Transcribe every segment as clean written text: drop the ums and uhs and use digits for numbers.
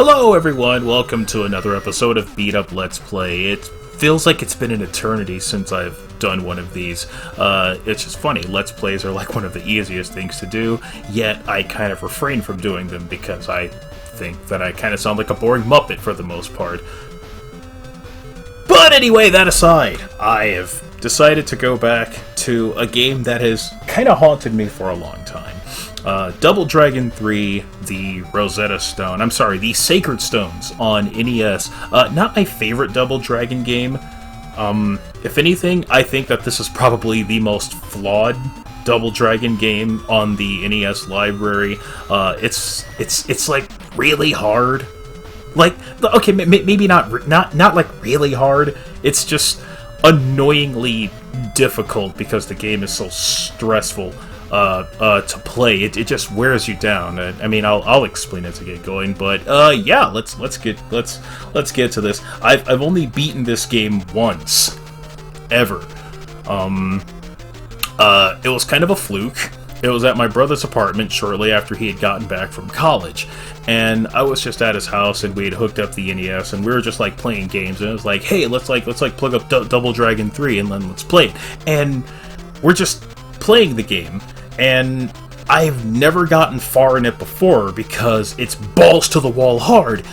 Hello everyone, welcome to another episode of Beat Up Let's Play. It feels like it's been an eternity since I've done one of these. It's just funny, Let's Plays are like one of the easiest things to do, yet I kind of refrain from doing them because I think that I kind of sound like a boring Muppet for the most part. But anyway, that aside, I have decided to go back to a game that has kind of haunted me for a long time. Double Dragon 3, the Rosetta Stone, the Sacred Stones on NES. Not my favorite Double Dragon game. If anything, I think that this is probably the most flawed Double Dragon game on the NES library. It's like really hard. Like, okay, maybe not like really hard. It's just annoyingly difficult because the game is so stressful to play. It just wears you down. I mean, I'll explain it to get going, but yeah, let's get to this. I've only beaten this game once, ever. It was kind of a fluke. It was at my brother's apartment shortly after he had gotten back from college, and I was just at his house, and we had hooked up the NES, and we were just like playing games, and it was like, hey, let's plug up Double Dragon 3 and then let's play it. And we're just playing the game, and I've never gotten far in it before because it's balls to the wall hard,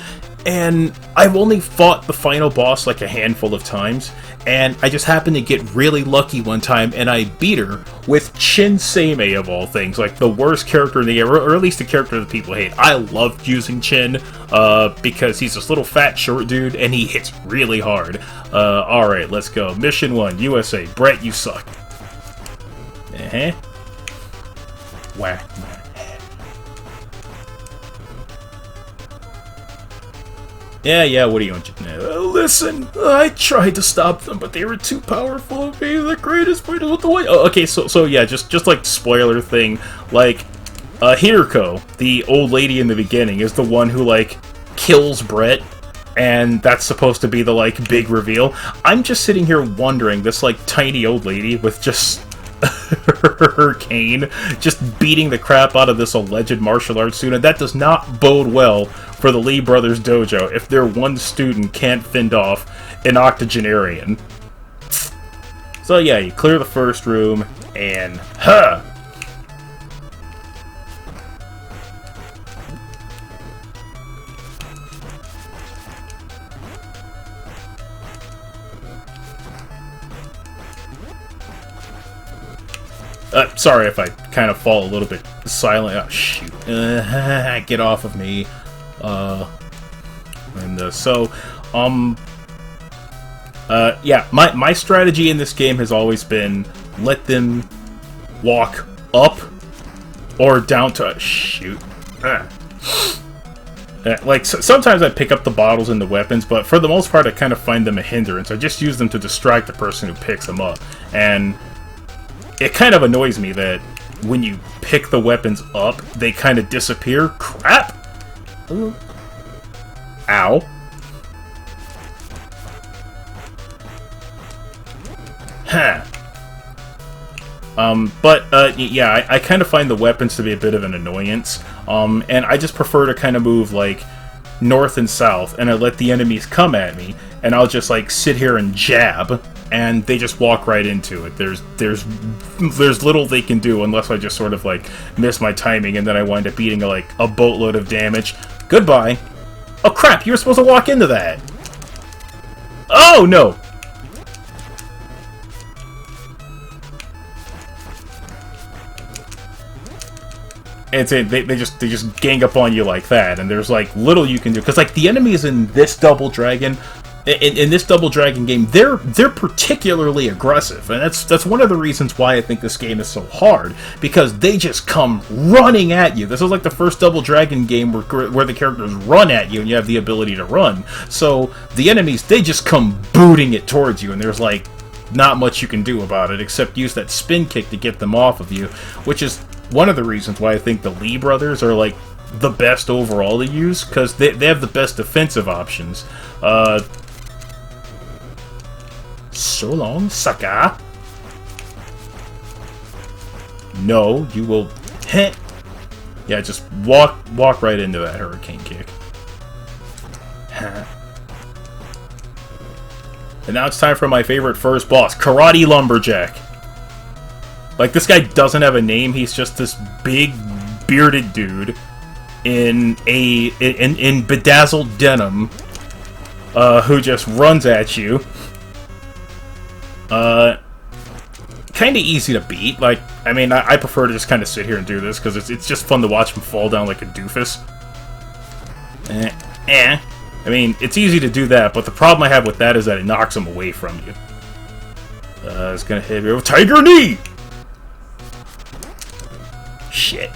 and I've only fought the final boss like a handful of times, and I just happened to get really lucky one time, and I beat her with Chin Seimei of all things, like the worst character in the game, or at least the character that people hate. I loved using Chin, because he's this little fat short dude, and he hits really hard. Alright, let's go. Mission 1, USA. Brett, you suck. Whack. Yeah, what do you want to know? Listen, I tried to stop them, but they were too powerful to be the greatest fighter with the way. Oh, okay, so yeah, just like spoiler thing, like, Hiroko, the old lady in the beginning, is the one who, like, kills Brett, and that's supposed to be the, like, big reveal. I'm just sitting here wondering, this, like, tiny old lady with just her cane, just beating the crap out of this alleged martial arts student. That does not bode well for the Lee Brothers Dojo if their one student can't fend off an octogenarian. So yeah, you clear the first room, and sorry if I kind of fall a little bit silent. Oh, shoot. Get off of me. Yeah, my strategy in this game has always been let them walk up or down to... Shoot. Like, sometimes I pick up the bottles and the weapons, but for the most part I kind of find them a hindrance. I just use them to distract the person who picks them up. And it kind of annoys me that when you pick the weapons up, they kind of disappear. Crap! Ooh. Ow. Huh. Yeah, I kind of find the weapons to be a bit of an annoyance. And I just prefer to kind of move, like, north and south, and I let the enemies come at me, and I'll just, like, sit here and jab, and they just walk right into it. There's little they can do unless I just sort of, like, miss my timing, and then I wind up beating, like, a boatload of damage. Goodbye. Oh, crap, you were supposed to walk into that. Oh, no. And they just gang up on you like that, and there's, like, little you can do. Because, like, the enemies in this Double Dragon... In this Double Dragon game, they're particularly aggressive, and that's one of the reasons why I think this game is so hard, because they just come running at you. This is like the first Double Dragon game where the characters run at you and you have the ability to run. So the enemies, they just come booting it towards you, and there's like not much you can do about it except use that spin kick to get them off of you, which is one of the reasons why I think the Lee brothers are like the best overall to use, because they have the best defensive options. So long, sucker. No, you will... Yeah, just walk right into that hurricane kick. And now it's time for my favorite first boss, Karate Lumberjack. Like, this guy doesn't have a name, he's just this big, bearded dude in bedazzled denim, who just runs at you. Kinda easy to beat. Like, I mean, I prefer to just kind of sit here and do this, because it's just fun to watch him fall down like a doofus. I mean, it's easy to do that, but the problem I have with that is that it knocks him away from you. It's gonna hit me with Tiger Knee! Shit.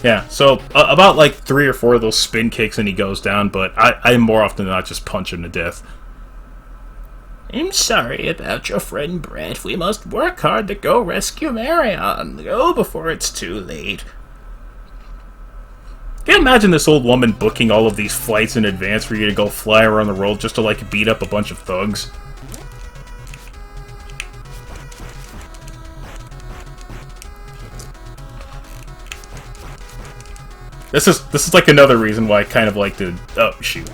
Yeah, so about like 3 or 4 of those spin kicks and he goes down, but I more often than not just punch him to death. I'm sorry about your friend Brett. We must work hard to go rescue Marion. Go before it's too late. Can you imagine this old woman booking all of these flights in advance for you to go fly around the world just to, like, beat up a bunch of thugs? This is like another reason why I kind of like to... Oh, shoot.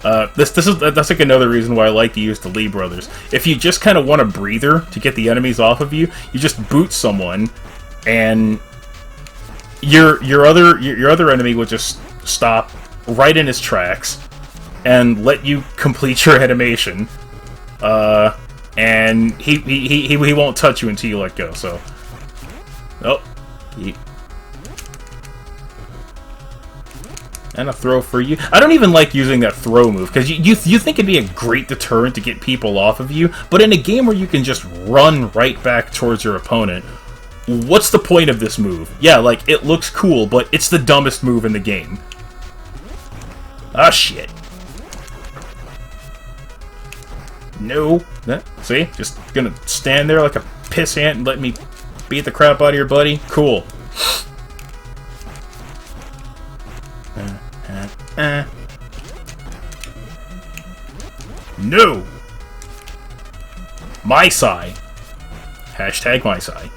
That's like another reason why I like to use the Lee brothers. If you just kind of want a breather to get the enemies off of you, you just boot someone, and your other enemy will just stop right in his tracks and let you complete your animation. And he won't touch you until you let go. So, oh, and a throw for you. I don't even like using that throw move, because you think it'd be a great deterrent to get people off of you, but in a game where you can just run right back towards your opponent, what's the point of this move? Yeah, like, it looks cool, but it's the dumbest move in the game. Ah, shit. No. See? Just gonna stand there like a pissant and let me beat the crap out of your buddy? Cool. No! My side. Hashtag my side.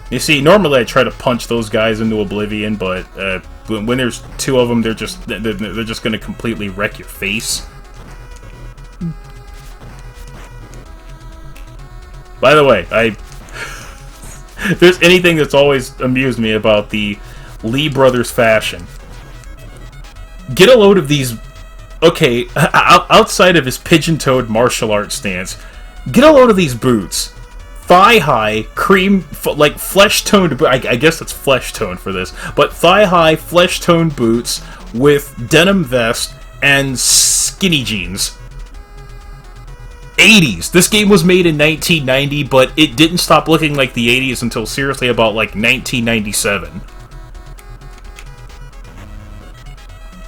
You see, normally I try to punch those guys into oblivion, but when there's 2 of them, they're just going to completely wreck your face. By the way, if there's anything that's always amused me about the Lee brothers fashion, get a load of these. Okay, outside of his pigeon-toed martial arts stance, get a load of these boots. Thigh-high, like flesh-toned... I guess that's flesh-toned for this. But thigh-high, flesh-toned boots with denim vest and skinny jeans. 80s. This game was made in 1990, but it didn't stop looking like the 80s until seriously about, like, 1997.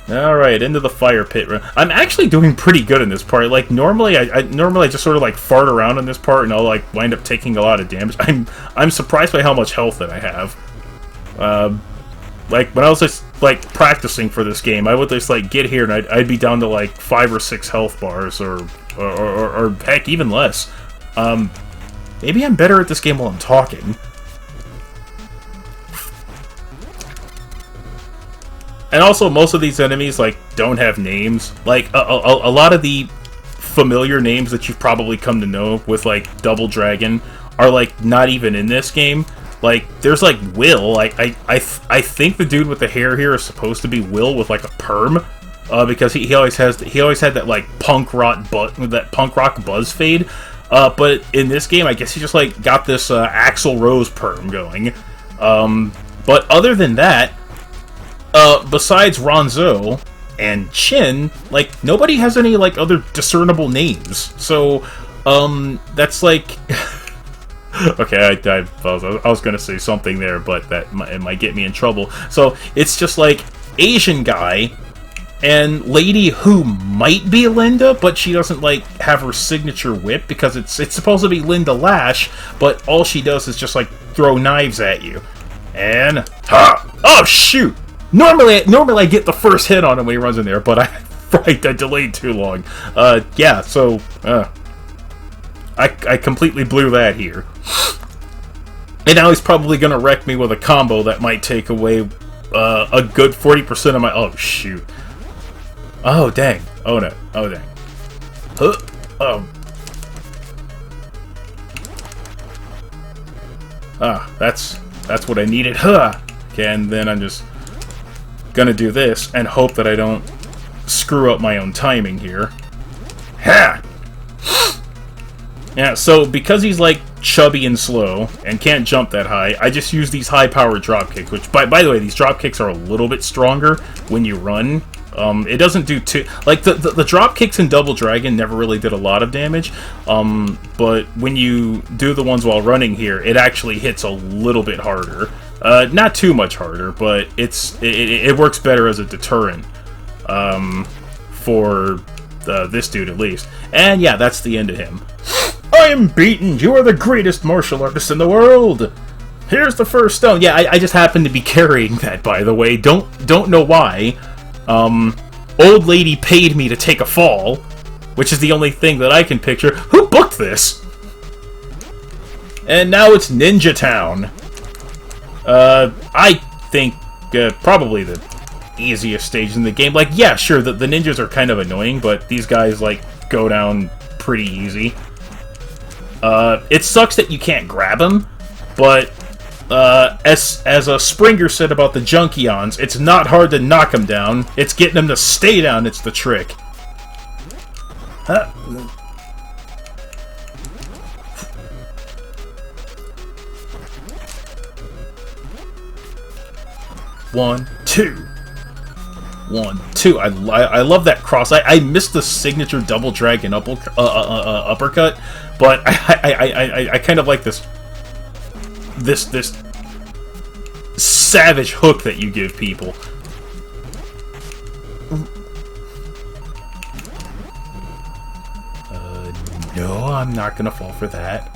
Alright, into the fire pit. I'm actually doing pretty good in this part. Like, normally I just sort of, like, fart around in this part and I'll, like, wind up taking a lot of damage. I'm surprised by how much health that I have. Like, when I was just, like, practicing for this game, I would just, like, get here and I'd be down to, like, 5 or 6 health bars, or heck, even less. Maybe I'm better at this game while I'm talking. And also, most of these enemies, like, don't have names. Like, a lot of the familiar names that you've probably come to know with, like, Double Dragon are, like, not even in this game. Like, there's, like, Will. I think the dude with the hair here is supposed to be Will with, like, a perm. Because he always had that, like, punk rock buzz fade. But in this game, I guess he just, like, got this Axl Rose perm going. But other than that, besides Ronzo and Chin, like, nobody has any, like, other discernible names. So, that's, like... Okay, I was gonna say something there, but it might get me in trouble. So, it's just, like, Asian guy and lady who might be Linda, but she doesn't, like, have her signature whip, because it's supposed to be Linda Lash, but all she does is just, like, throw knives at you. And... Ha! Oh, shoot! Normally I get the first hit on him when he runs in there, but I delayed too long. Yeah, so, I completely blew that here. And now he's probably gonna wreck me with a combo that might take away a good 40% of my... Oh, shoot. Oh, dang. Oh, no. Oh, dang. Oh. Ah, that's what I needed. Huh. Okay, and then I'm just gonna do this and hope that I don't screw up my own timing here. Ha! Yeah, so because he's like chubby and slow and can't jump that high, I just use these high-powered drop kicks, which, by the way, these drop kicks are a little bit stronger when you run. It doesn't do too... Like, the drop kicks in Double Dragon never really did a lot of damage, but when you do the ones while running here, it actually hits a little bit harder. Not too much harder, but it works better as a deterrent, for this dude at least. And yeah, that's the end of him. I am beaten! You are the greatest martial artist in the world! Here's the first stone. Yeah, I just happen to be carrying that, by the way. Don't know why. Old lady paid me to take a fall, which is the only thing that I can picture. Who booked this? And now it's Ninja Town. I think, probably the easiest stage in the game. Like, yeah, sure, the ninjas are kind of annoying, but these guys, like, go down pretty easy. It sucks that you can't grab them, but, as a Springer said about the Junkions, it's not hard to knock them down, it's getting them to stay down, it's the trick. Huh? One, two. 1, 2. I love that cross. I missed the signature double dragon uppercut, but I kind of like this savage hook that you give people. No, I'm not gonna fall for that.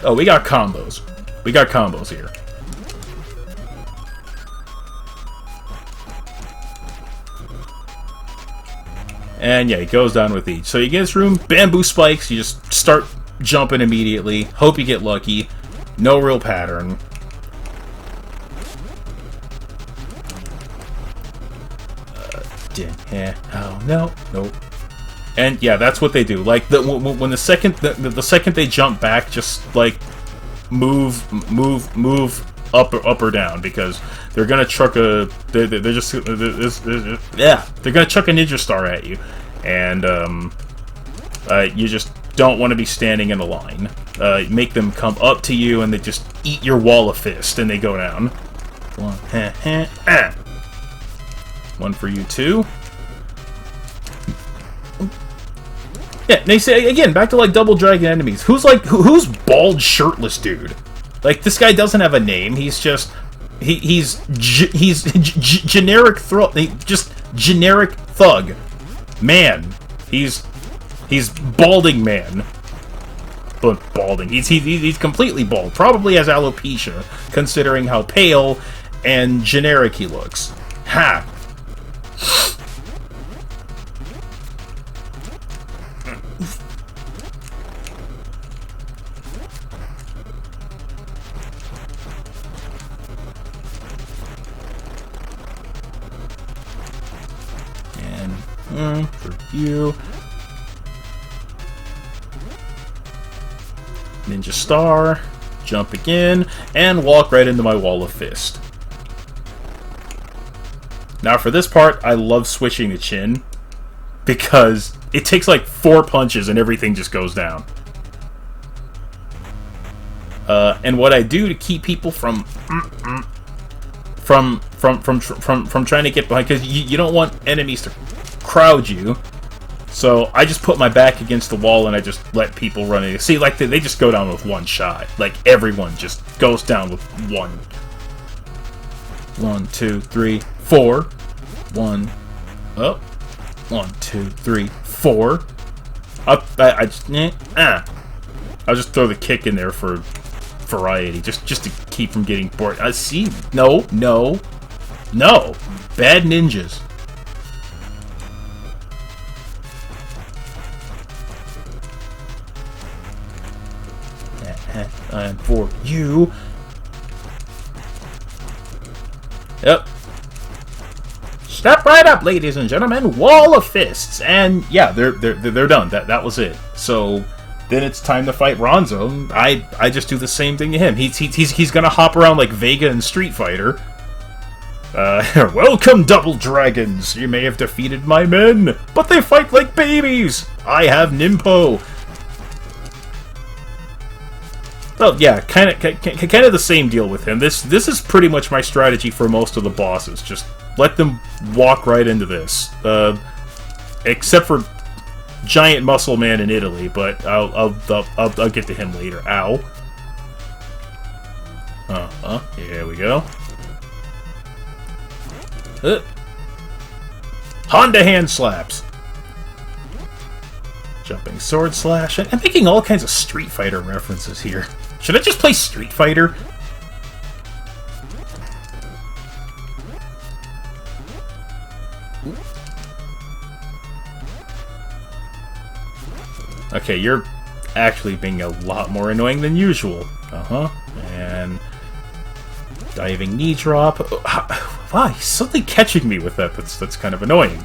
Oh, we got combos. We got combos here. And yeah, he goes down with each. So you get this room, bamboo spikes, you just start jumping immediately. Hope you get lucky. No real pattern. Oh, no. Nope. And yeah, that's what they do. Like when the second they jump back, just like move up or down, because they're gonna chuck they're gonna chuck a ninja star at you, and you just don't want to be standing in a line. Make them come up to you, and they just eat your wall of fist, and they go down. One for you too. Yeah, they say again, back to like Double Dragon enemies. Who's bald shirtless dude? Like, this guy doesn't have a name. He's just he's generic just generic thug man. He's balding man. But balding. He's completely bald. Probably has alopecia, considering how pale and generic he looks. Ha. For you. Ninja Star. Jump again. And walk right into my wall of fist. Now for this part, I love switching the chin, because it takes like 4 punches and everything just goes down. And what I do to keep people from trying to get behind, because you don't want enemies to crowd you, so I just put my back against the wall and I just let people run in. See, like, they just go down with one shot. Like, everyone just goes down with one. 1, 2, 3, 4. 1. Oh. 1, 2, 3, 4. I'll just throw the kick in there for variety, just to keep from getting bored. See, no. Bad ninjas. And for you. Yep. Step right up, ladies and gentlemen. Wall of fists, and yeah, they're done. That was it. So then it's time to fight Ronzo. I just do the same thing to him. He's gonna hop around like Vega in Street Fighter. Welcome, double dragons. You may have defeated my men, but they fight like babies. I have Nimpo. Well, yeah, kind of the same deal with him. This is pretty much my strategy for most of the bosses. Just let them walk right into this, except for Giant Muscle Man in Italy. But I'll get to him later. Ow. Here we go. Honda hand slaps. Jumping sword slash. I'm making all kinds of Street Fighter references here. Should I just play Street Fighter? Okay, you're actually being a lot more annoying than usual. And diving knee drop. Why? Something catching me with that. That's kind of annoying.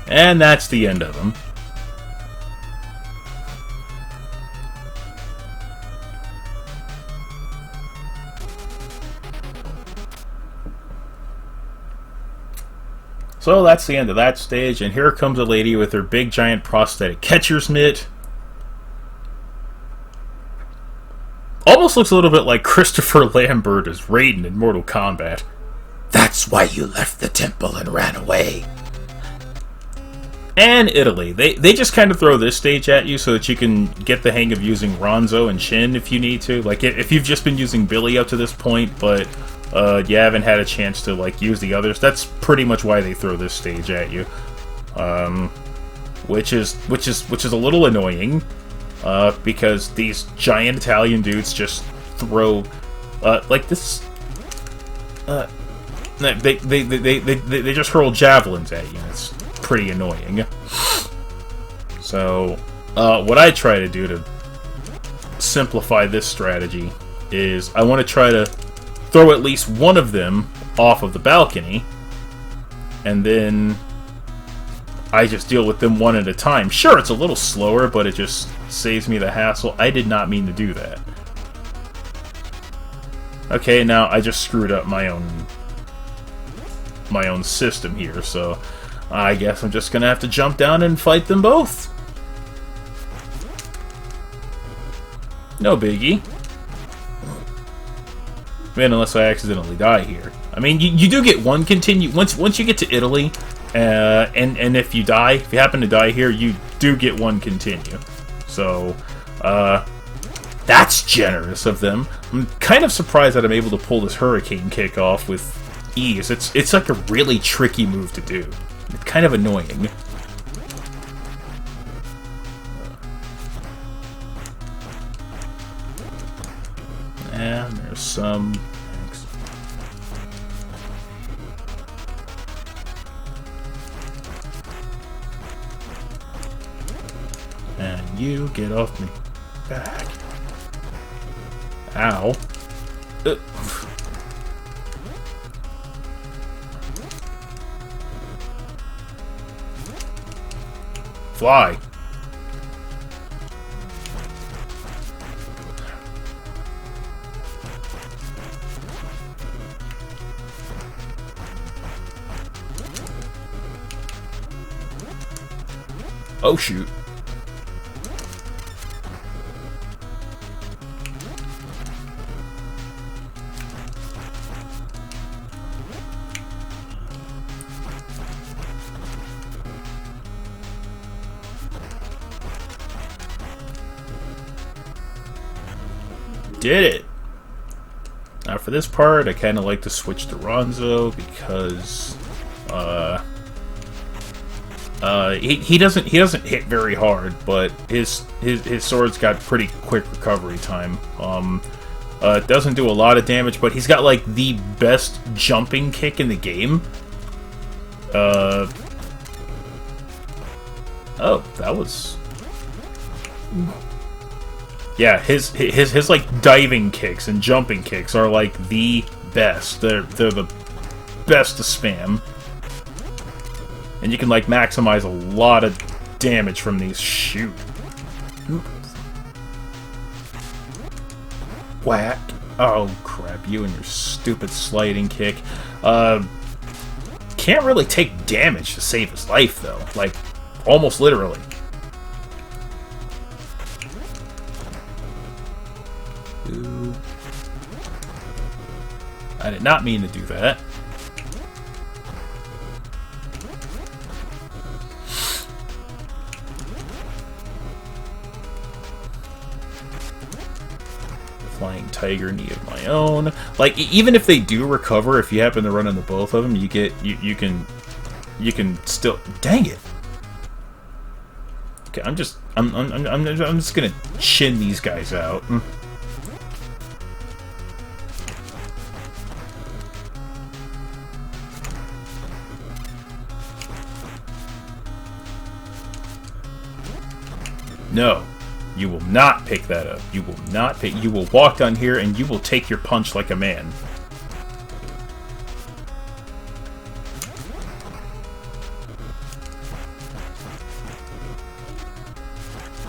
And that's the end of him. So that's the end of that stage, and here comes a lady with her big giant prosthetic catcher's mitt. Almost looks a little bit like Christopher Lambert as Raiden in Mortal Kombat. That's why you left the temple and ran away. And Italy. They just kind of throw this stage at you so that you can get the hang of using Ronzo and Shin if you need to. Like, if you've just been using Billy up to this point, but you haven't had a chance to, like, use the others, that's pretty much why they throw this stage at you. Which is a little annoying, because these giant Italian dudes just throw, like this, they just hurl javelins at you. It's pretty annoying. So, what I try to do to simplify this strategy is I want to try to throw at least one of them off of the balcony, and then I just deal with them one at a time. Sure, it's a little slower, but it just saves me the hassle. I did not mean to do that. Okay, now I just screwed up my own system here, so I guess I'm just gonna have to jump down and fight them both. No biggie. Man, unless I accidentally die here. I mean, you do get one continue once you get to Italy, and if you die, if you happen to die here, you do get one continue. So, that's generous of them. I'm kind of surprised that I'm able to pull this hurricane kick off with ease. It's like a really tricky move to do. It's kind of annoying. And there's some. Thanks. And you get off me back. Ow. Fly. Oh, shoot. Did it! Now for this part, I kind of like to switch to Ronzo because he doesn't hit very hard, but his sword's got pretty quick recovery time. It doesn't do a lot of damage, but he's got like the best jumping kick in the game. Oh, that was... Yeah, his like diving kicks and jumping kicks are like the best. They're the best to spam. And you can like maximize a lot of damage from these. Shoot. Whack. Oh crap, you and your stupid sliding kick. Can't really take damage to save his life though. Like, almost literally. Ooh. I did not mean to do that. Flying Tiger knee of my own. Like, even if they do recover, if you happen to run into both of them, you can still. Dang it. Okay, I'm just gonna chin these guys out. No, you will not pick that up. You will not pick. You will walk down here and you will take your punch like a man.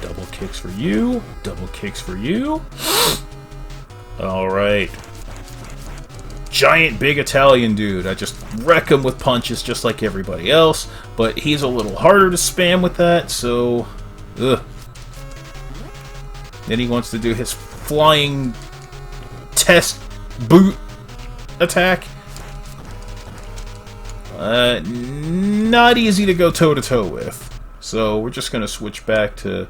Double kicks for you. Double kicks for you. Alright. Giant big Italian dude. I just wreck him with punches just like everybody else. But he's a little harder to spam with that, so... Ugh. Then he wants to do his flying test boot attack. Not easy to go toe-to-toe with. So we're just going to switch back to...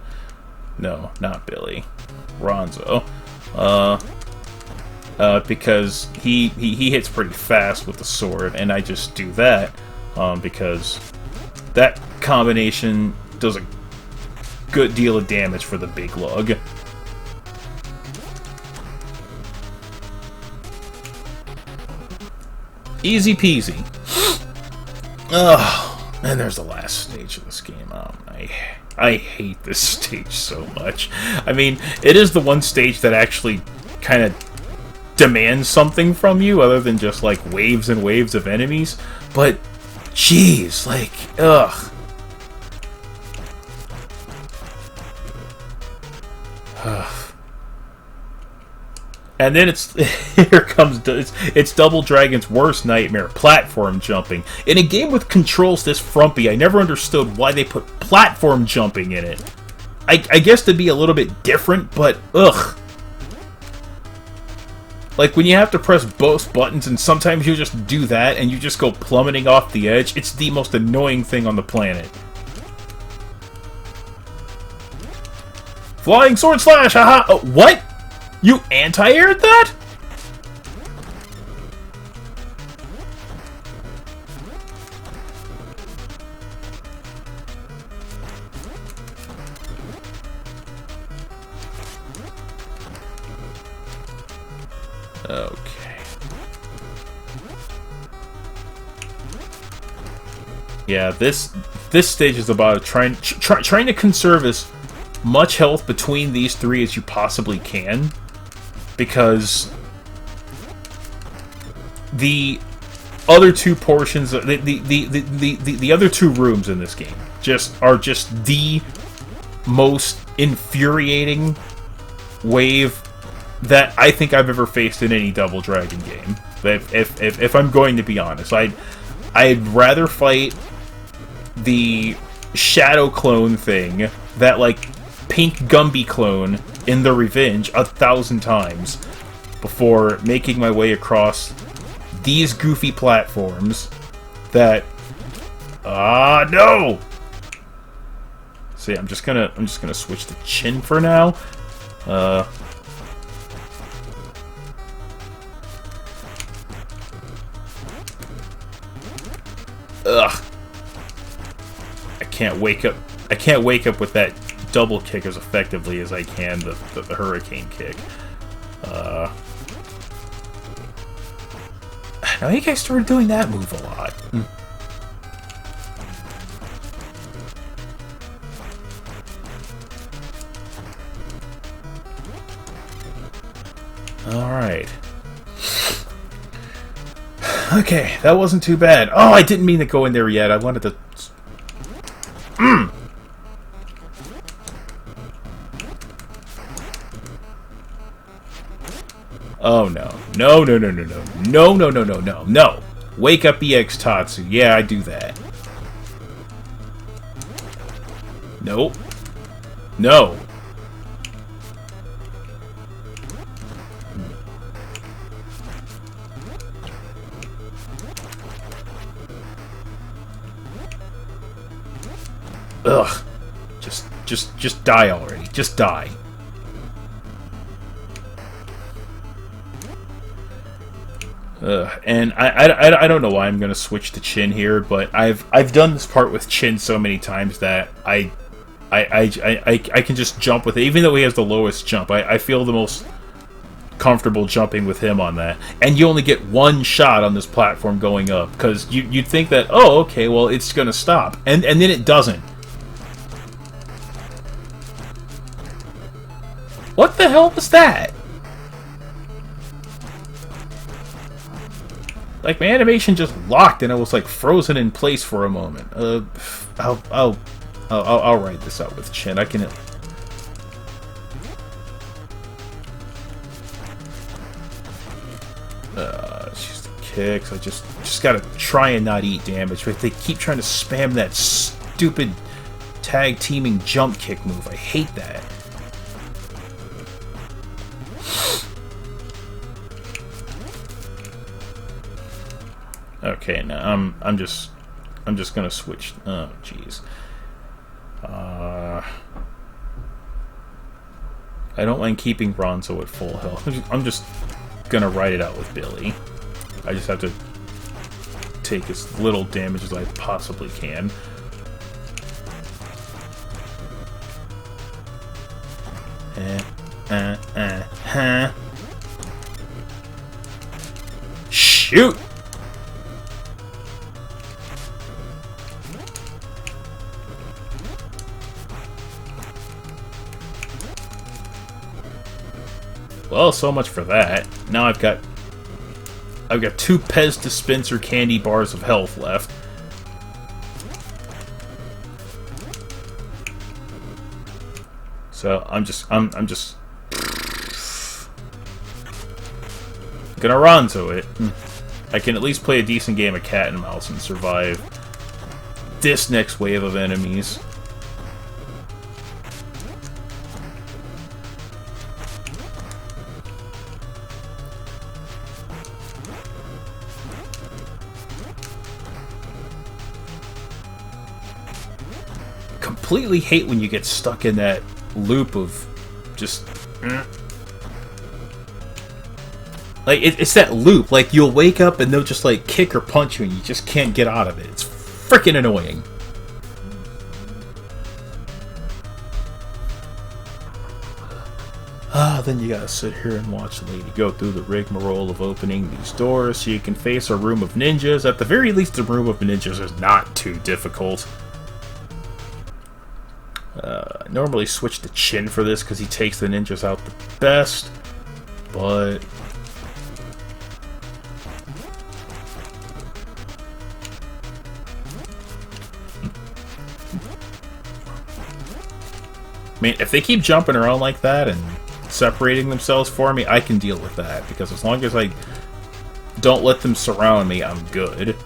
No, not Billy. Ronzo. Because he hits pretty fast with the sword, and I just do that because that combination does a good deal of damage for the big lug. Easy peasy. Oh, and there's the last stage of this game. I hate this stage so much. I mean, it is the one stage that actually kind of demands something from you, other than just like waves and waves of enemies. But, jeez, like, ugh. And then here comes it's Double Dragon's worst nightmare, platform jumping. In a game with controls this frumpy, I never understood why they put platform jumping in it. I guess to be a little bit different, but ugh. Like when you have to press both buttons and sometimes you just do that and you just go plummeting off the edge, it's the most annoying thing on the planet. Flying sword slash, haha! Oh, what? You anti-aired that? Okay. Yeah, this stage is about trying to conserve as much health between these three as you possibly can. Because the other two portions, the other two rooms in this game are just the most infuriating wave that I think I've ever faced in any Double Dragon game. If I'm going to be honest, I'd rather fight the Shadow clone thing, that like pink Gumby clone in the Revenge 1,000 times before making my way across these goofy platforms that no. See, I'm just gonna switch to chin for now. Ugh. I can't wake up with that double kick as effectively as I can the hurricane kick. Now you guys started doing that move a lot. Alright. Okay, that wasn't too bad. Oh, I didn't mean to go in there yet. I wanted to... Oh, no. No, no, no, no, no. No, no, no, no, no, no. Wake up EX Tatsu. Yeah, I do that. Nope. No. Ugh. Just die already. Just die. And I don't know why I'm gonna switch to Chin here, but I've done this part with Chin so many times that I can just jump with it, even though he has the lowest jump. I feel the most comfortable jumping with him on that. And you only get one shot on this platform going up, because you'd think that, oh, okay, well, it's gonna stop, and then it doesn't. What the hell was that? Like, my animation just locked and I was like frozen in place for a moment. I'll ride this out with Chin. I can. She's the kicks. I just gotta try and not eat damage. But they keep trying to spam that stupid tag teaming jump kick move. I hate that. Okay, now I'm just gonna switch. Oh, jeez. I don't mind keeping Ronzo at full health. I'm just gonna ride it out with Billy. I just have to take as little damage as I possibly can. Shoot! Well, so much for that. Now I've got 2 Pez dispenser candy bars of health left. So I'm just gonna Ronzo it. I can at least play a decent game of cat and mouse and survive this next wave of enemies. Completely hate when you get stuck in that loop of just like it's that loop. Like, you'll wake up and they'll just like kick or punch you and you just can't get out of it. It's freaking annoying. Then you gotta sit here and watch the lady go through the rigmarole of opening these doors so you can face a room of ninjas. At the very least, the room of ninjas is not too difficult. I normally switch to Chin for this because he takes the ninjas out the best, but I mean, if they keep jumping around like that and separating themselves for me, I can deal with that, because as long as I don't let them surround me, I'm good.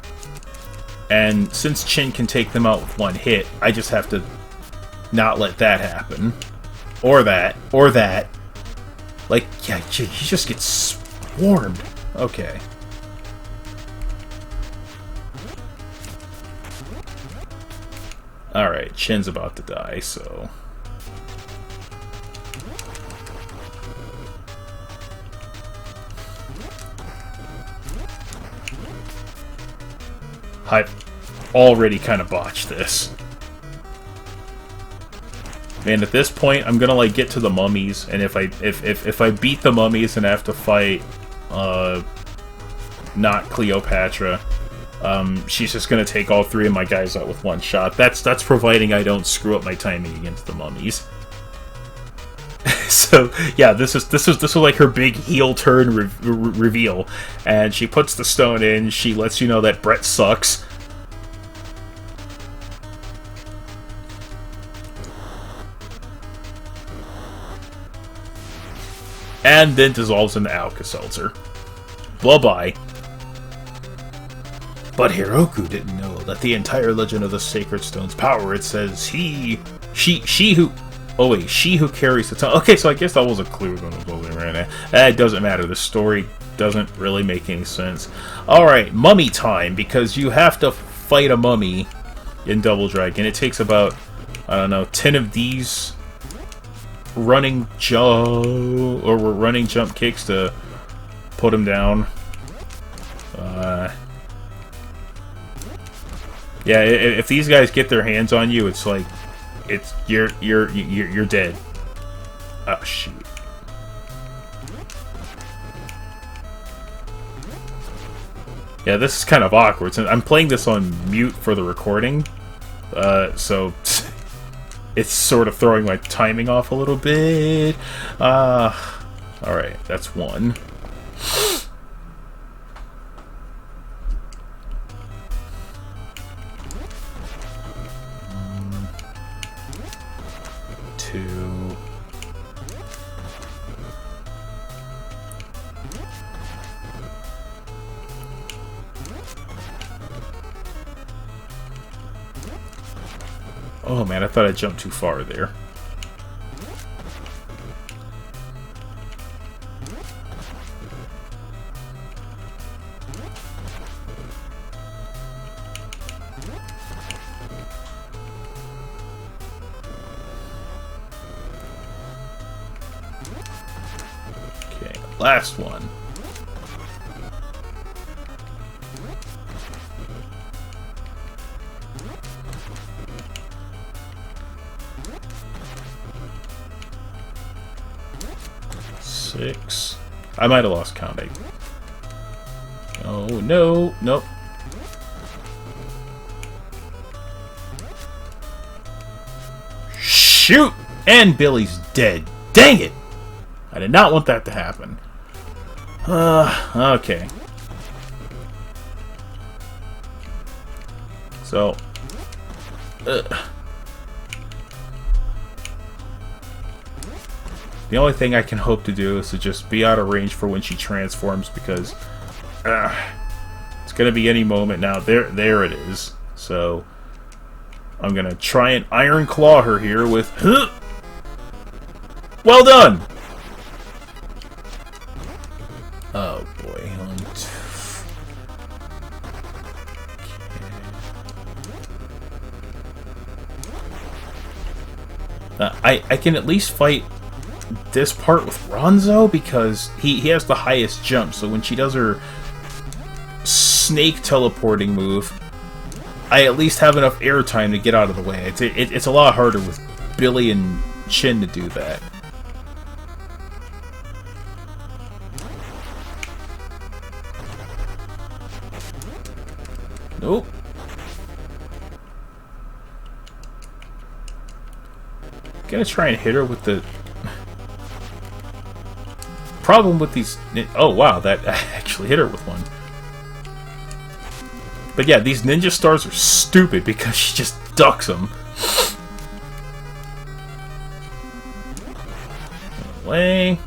And since Chin can take them out with one hit, I just have to not let that happen. Or that. Or that. Like, yeah, he just gets swarmed. Okay. Alright, Chin's about to die, so... I've already kind of botched this. Man, at this point, I'm gonna like get to the mummies, and if I beat the mummies and I have to fight, not Cleopatra, she's just gonna take all 3 of my guys out with one shot. That's providing I don't screw up my timing against the mummies. So So yeah, this was like her big heel turn reveal, and she puts the stone in. She lets you know that Brett sucks. And then dissolves into Alka-Seltzer. Bye-bye. But Hiroku didn't know that the entire legend of the Sacred Stone's power, it says she who carries the stone. Okay, so I guess that was a clue right now. It doesn't matter. The story doesn't really make any sense. Alright, mummy time, because you have to fight a mummy in Double Dragon. It takes about, I don't know, 10 of these running jump kicks to put him down. Yeah, if these guys get their hands on you, it's like you're dead. Oh shoot. Yeah, this is kind of awkward. I'm playing this on mute for the recording, so it's sort of throwing my timing off a little bit. Alright, that's one. Two. Oh man, I thought I jumped too far there. Okay, last one. Six. I might have lost count. Oh no, nope. Shoot! And Billy's dead. Dang it! I did not want that to happen. Okay. So. The only thing I can hope to do is to just be out of range for when she transforms, because it's going to be any moment now. There it is. So I'm going to try and Iron Claw her here with... Well done! Oh boy. I can at least fight this part with Ronzo, because he has the highest jump, so when she does her snake teleporting move, I at least have enough airtime to get out of the way. It's a lot harder with Billy and Chin to do that. Nope. Gonna try and hit her with the... Problem with these... Oh wow, that actually hit her with one. But yeah, these ninja stars are stupid because she just ducks them. Away.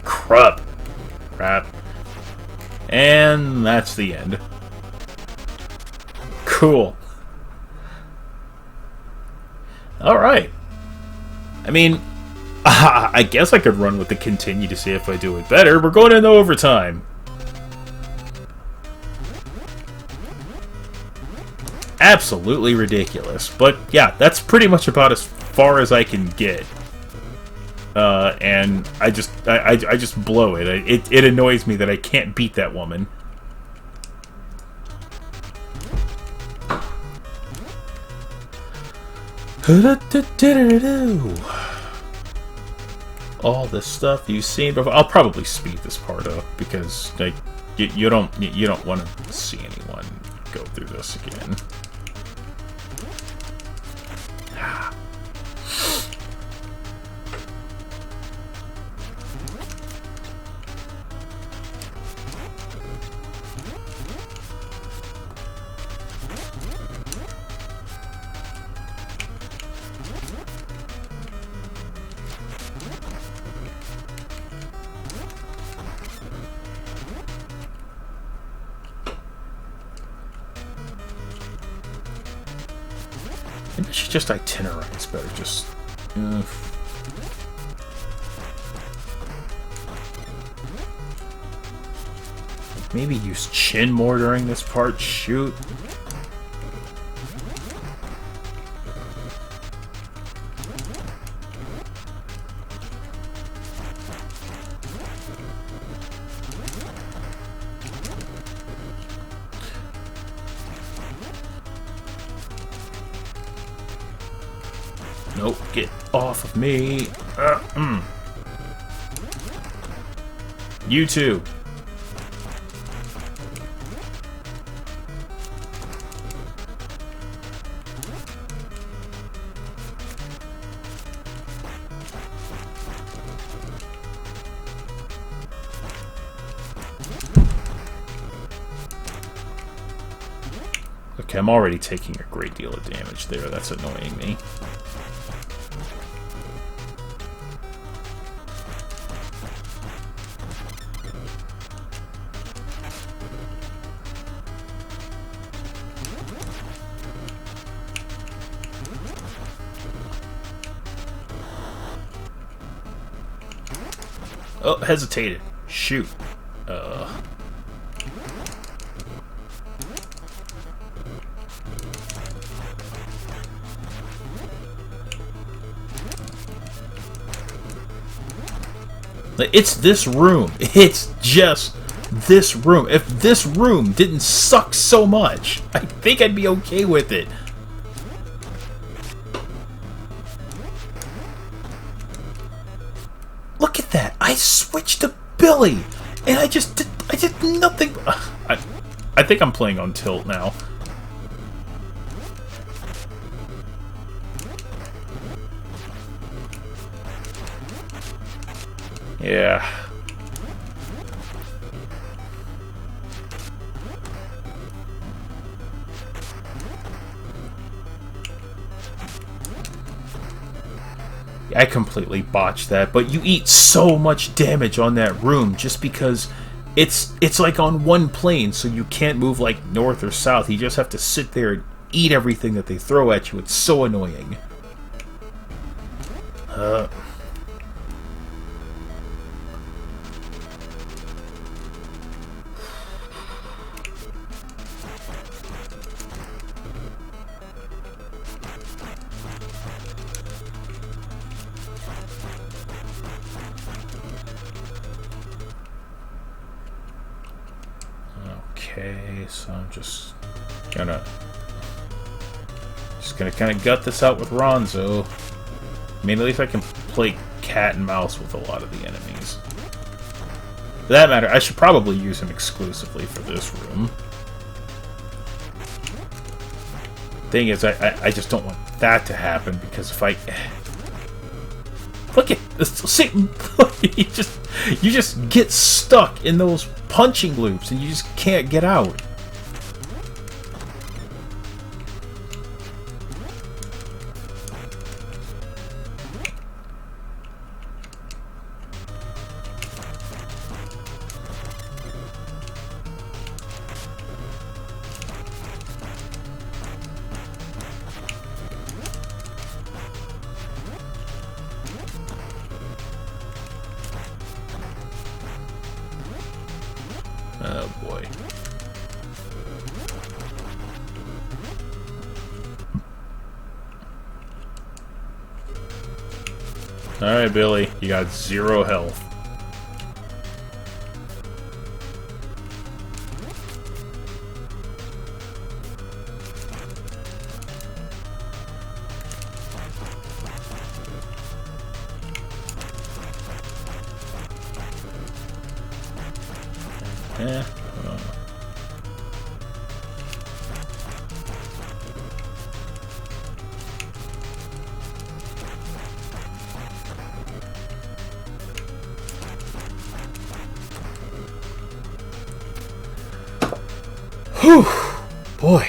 Crap. And that's the end. Cool. Alright. I mean, I guess I could run with the continue to see if I do it better. We're going into overtime. Absolutely ridiculous. But yeah, that's pretty much about as far as I can get. And I just blow it. It annoys me that I can't beat that woman. All this stuff you've seen before. I'll probably speed this part up because like you don't want to see anyone go through this again. Maybe I should just itinerize better. Just. Maybe use chin more during this part. Shoot. Nope, get off of me. You too. Okay, I'm already taking a great deal of damage there. That's annoying me. Oh, hesitated. Shoot. It's this room. It's just this room. If this room didn't suck so much, I think I'd be okay with it. Look at that. I switched to Billy, and I did nothing. I think I'm playing on tilt now. Yeah. I completely botched that, but you eat so much damage on that room just because it's like on one plane, so you can't move like north or south. You just have to sit there and eat everything that they throw at you. It's so annoying. Okay, so I'm just gonna kind of gut this out with Ronzo. I mean, at least I can play cat and mouse with a lot of the enemies. For that matter, I should probably use him exclusively for this room. Thing is, I just don't want that to happen, because if I... Look at this. See, you just get stuck in those punching loops and you just can't get out. Oh boy. Alright, Billy, you got 0 health. Whew, boy.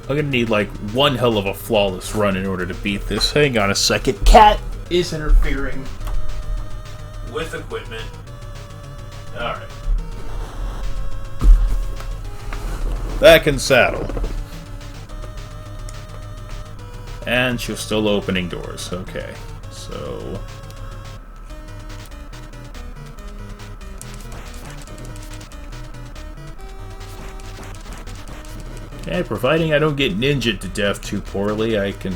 I'm gonna need like one hell of a flawless run in order to beat this. Hang on a second. Cat is interfering with equipment. Alright. Back in saddle. And she's still opening doors. Okay. So... okay, providing I don't get ninja'd to death too poorly, I can...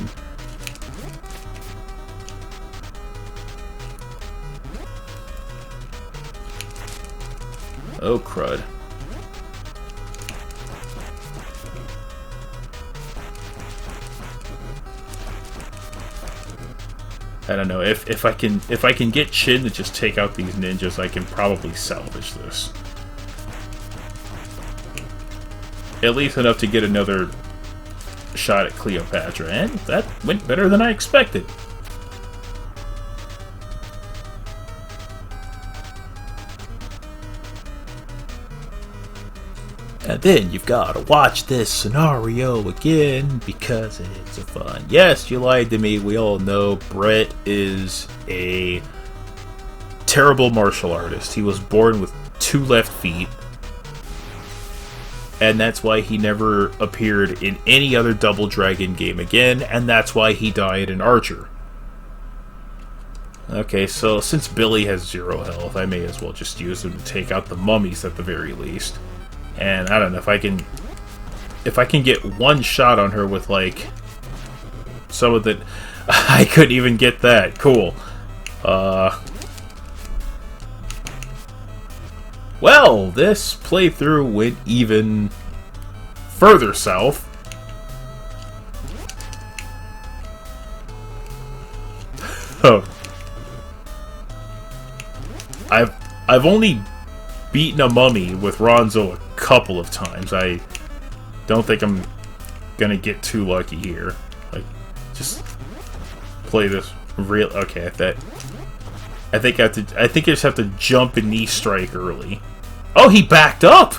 oh, crud. I don't know, if I can get Chin to just take out these ninjas, I can probably salvage this. At least enough to get another shot at Cleopatra, and that went better than I expected. And then you've got to watch this scenario again because it's a fun. Yes, you lied to me. We all know Brett is a terrible martial artist. He was born with 2 left feet. And that's why he never appeared in any other Double Dragon game again, and that's why he died in Archer. Okay, so since Billy has 0 health, I may as well just use him to take out the mummies at the very least. And I don't know if I can get one shot on her with like some of the... I couldn't even get that. Cool. Well, this playthrough went even further south. Oh. I've only beaten a mummy with Ronzo a couple of times. I don't think I'm gonna get too lucky here. Like, just play this real... okay, I think I just have to jump and knee strike early. Oh, he backed up!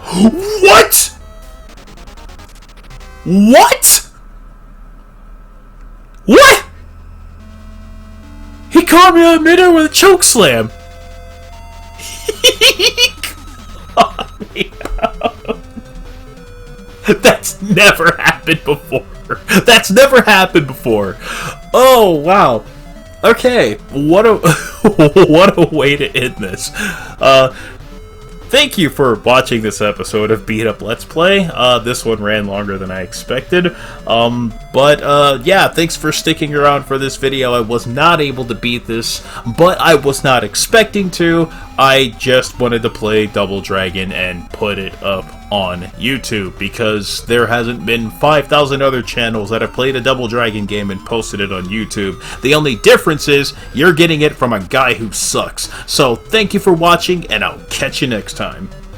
What? What? What? He caught me on midair with a choke slam. He caught me out. That's never happened before. That's never happened before. Oh, wow. Okay, what a what a way to end this. Thank you for watching this episode of Beat Up Let's Play. This one ran longer than I expected. Yeah, thanks for sticking around for this video. I was not able to beat this, but I was not expecting to. I just wanted to play Double Dragon and put it up on YouTube because there hasn't been 5,000 other channels that have played a Double Dragon game and posted it on YouTube. The only difference is you're getting it from a guy who sucks. So thank you for watching, and I'll catch you next time.